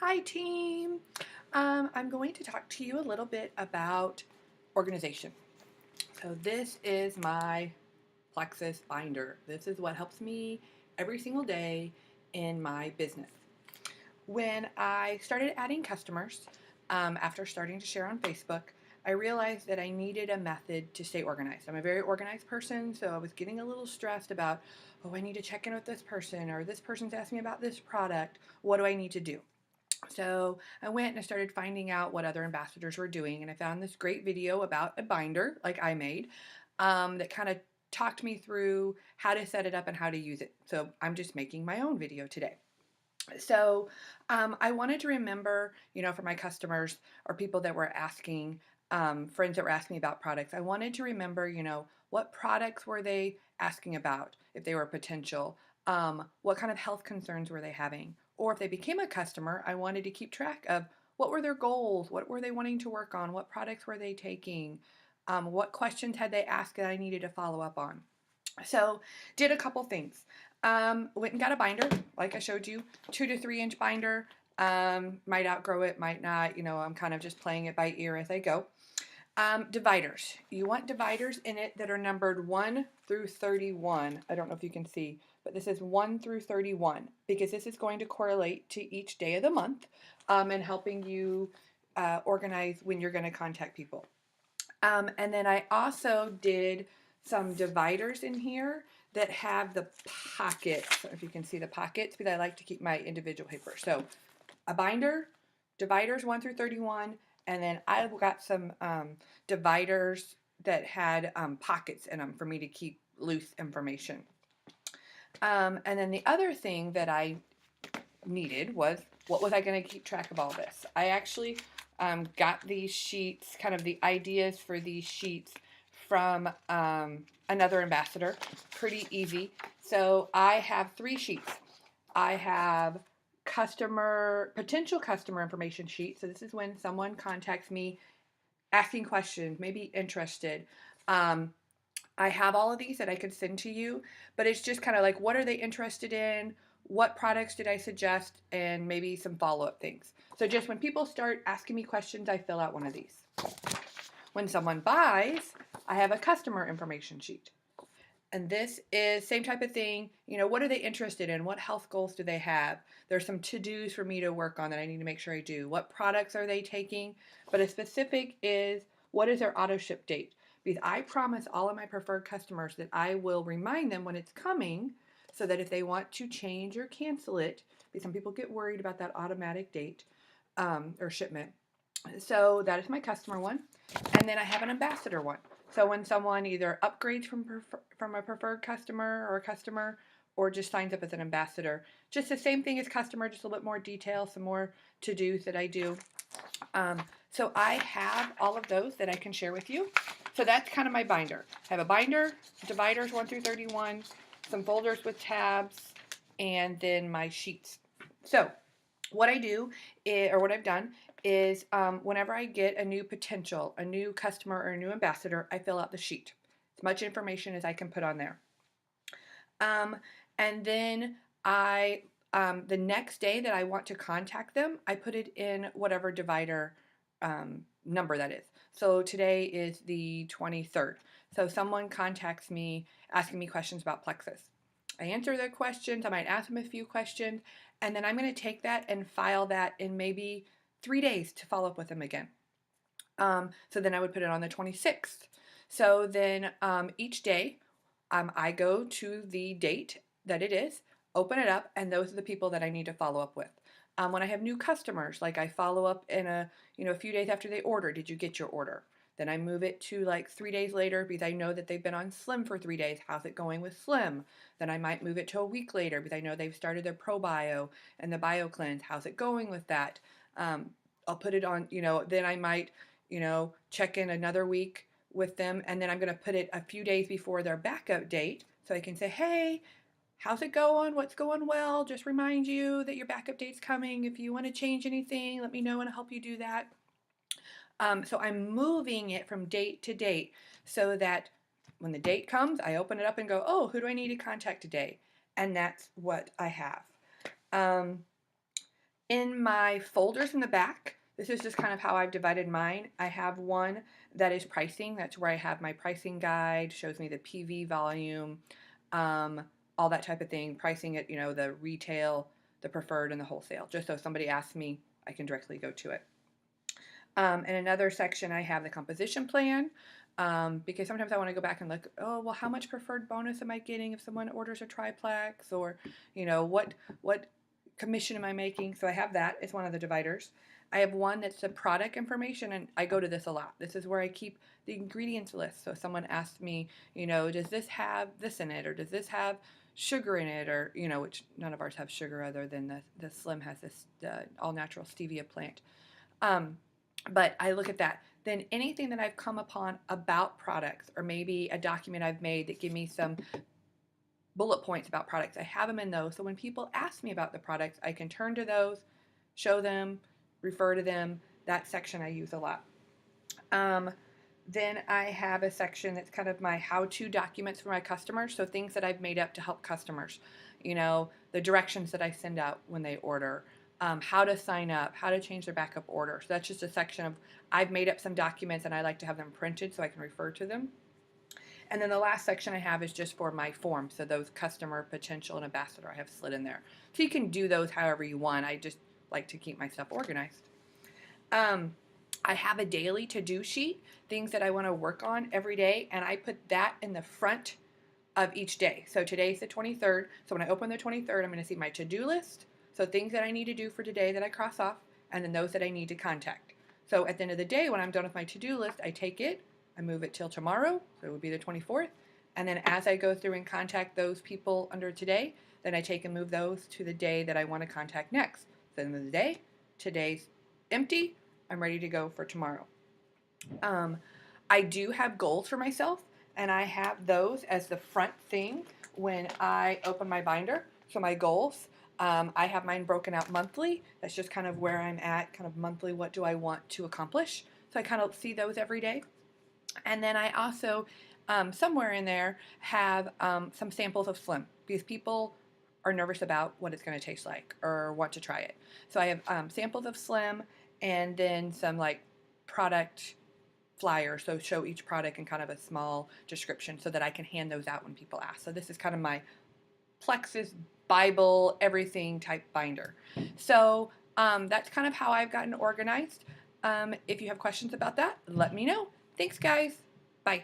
Hi team. I'm going to talk to you a little bit about organization. So this is my Plexus binder. This is what helps me every single day in my business. When I started adding customers, after starting to share on Facebook, I realized that I needed a method to stay organized. I'm a very organized person, so I was getting a little stressed about, oh, I need to check in with this person, or this person's asked me about this product. What do I need to do? So I went and I started finding out what other ambassadors were doing, and I found this great video about a binder like I made that kind of talked me through how to set it up and how to use it. So I'm just making my own video today. So I wanted to remember, for my customers or people that were asking, friends that were asking me about products, I wanted to remember, what products were they asking about if they were potential? What kind of health concerns were they having? Or if they became a customer, I wanted to keep track of what were their goals? What were they wanting to work on? What products were they taking? What questions had they asked that I needed to follow up on? So did a couple things. Went and got a binder, like I showed you, 2 to 3 inch binder. Might outgrow it, might not. I'm kind of just playing it by ear as I go. Dividers. You want dividers in it that are numbered 1 through 31. I don't know if you can see, but this is 1 through 31 because this is going to correlate to each day of the month and helping you organize when you're going to contact people. And then I also did some dividers in here that have the pockets. I don't know if you can see the pockets, because I like to keep my individual paper. So a binder, dividers 1 through 31, and then I got some dividers that had pockets in them for me to keep loose information. And then the other thing that I needed was, what was I going to keep track of all this? I actually got these sheets, kind of the ideas for these sheets from another ambassador. Pretty easy. So I have 3 sheets. I have potential customer information sheet. So this is when someone contacts me asking questions, maybe interested. I have all of these that I could send to you, but it's just kind of like, what are they interested in? What products did I suggest? And maybe some follow-up things. So just when people start asking me questions, I fill out one of these. When someone buys, I have a customer information sheet. And this is same type of thing. What are they interested in? What health goals do they have? There's some to-dos for me to work on that I need to make sure I do. What products are they taking? But a specific is, what is their auto ship date? Because I promise all of my preferred customers that I will remind them when it's coming, so that if they want to change or cancel it, because some people get worried about that automatic date or shipment. So that is my customer one. And then I have an ambassador one. So when someone either upgrades from a preferred customer or a customer, or just signs up as an ambassador, just the same thing as customer, just a little bit more detail, some more to-dos that I do. So I have all of those that I can share with you. So that's kind of my binder. I have a binder, dividers 1 through 31, some folders with tabs, and then my sheets. So what I do is, or what I've done is, whenever I get a new potential, a new customer, or a new ambassador, I fill out the sheet. As much information as I can put on there. And then the next day that I want to contact them, I put it in whatever divider number that is. So today is the 23rd. So someone contacts me asking me questions about Plexus. I answer their questions. I might ask them a few questions, and then I'm going to take that and file that in maybe 3 days to follow up with them again. So then I would put it on the 26th. So then each day I go to the date that it is, open it up, and those are the people that I need to follow up with. When I have new customers, like I follow up in a few days after they order. Did you get your order? Then I move it to like 3 days later, because I know that they've been on Slim for 3 days. How's it going with Slim? Then I might move it to a week later, because I know they've started their ProBio and the Bio Cleanse. How's it going with that? I'll put it on, then I might, check in another week with them, and then I'm going to put it a few days before their backup date, so I can say, hey, how's it going? What's going well? Just remind you that your backup date's coming. If you want to change anything, let me know and I'll help you do that. So I'm moving it from date to date, so that when the date comes, I open it up and go, oh, who do I need to contact today? And that's what I have. In my folders in the back, this is just kind of how I've divided mine. I have one that is pricing. That's where I have my pricing guide, shows me the PV volume, um, all that type of thing, pricing it, the retail, the preferred, and the wholesale. Just so if somebody asks me, I can directly go to it. In another section, I have the composition plan, because sometimes I want to go back and look, oh, well, how much preferred bonus am I getting if someone orders a triplex, or, what commission am I making? So I have that as one of the dividers. I have one that's the product information, and I go to this a lot. This is where I keep the ingredients list. So if someone asks me, does this have this in it, or does this have sugar in it, or, which none of ours have sugar other than the Slim has this all natural stevia plant. But I look at that. Then anything that I've come upon about products, or maybe a document I've made that give me some bullet points about products, I have them in those. So when people ask me about the products, I can turn to those, show them, refer to them. That section I use a lot. Then I have a section that's kind of my how-to documents for my customers. So things that I've made up to help customers. The directions that I send out when they order, how to sign up, how to change their backup order. So that's just a section of, I've made up some documents and I like to have them printed so I can refer to them. And then the last section I have is just for my forms. So those customer, potential, and ambassador I have slid in there. So you can do those however you want. I just like to keep my stuff organized. I have a daily to-do sheet, things that I want to work on every day, and I put that in the front of each day. So today's the 23rd. So when I open the 23rd, I'm going to see my to-do list. So things that I need to do for today that I cross off, and then those that I need to contact. So at the end of the day, when I'm done with my to-do list, I take it, I move it till tomorrow, so it would be the 24th. And then as I go through and contact those people under today, then I take and move those to the day that I want to contact next. So at the end of the day, today's empty, I'm ready to go for tomorrow. I do have goals for myself, and I have those as the front thing when I open my binder. So my goals, I have mine broken out monthly. That's just kind of where I'm at, kind of monthly, what do I want to accomplish. So I kind of see those every day. And then I also, somewhere in there, have some samples of Slim, because people are nervous about what it's going to taste like or want to try it. So I have samples of Slim, and then some like product flyers, so show each product in kind of a small description so that I can hand those out when people ask. So this is kind of my Plexus Bible everything type binder. So that's kind of how I've gotten organized. If you have questions about that, let me know. Thanks, guys. Bye.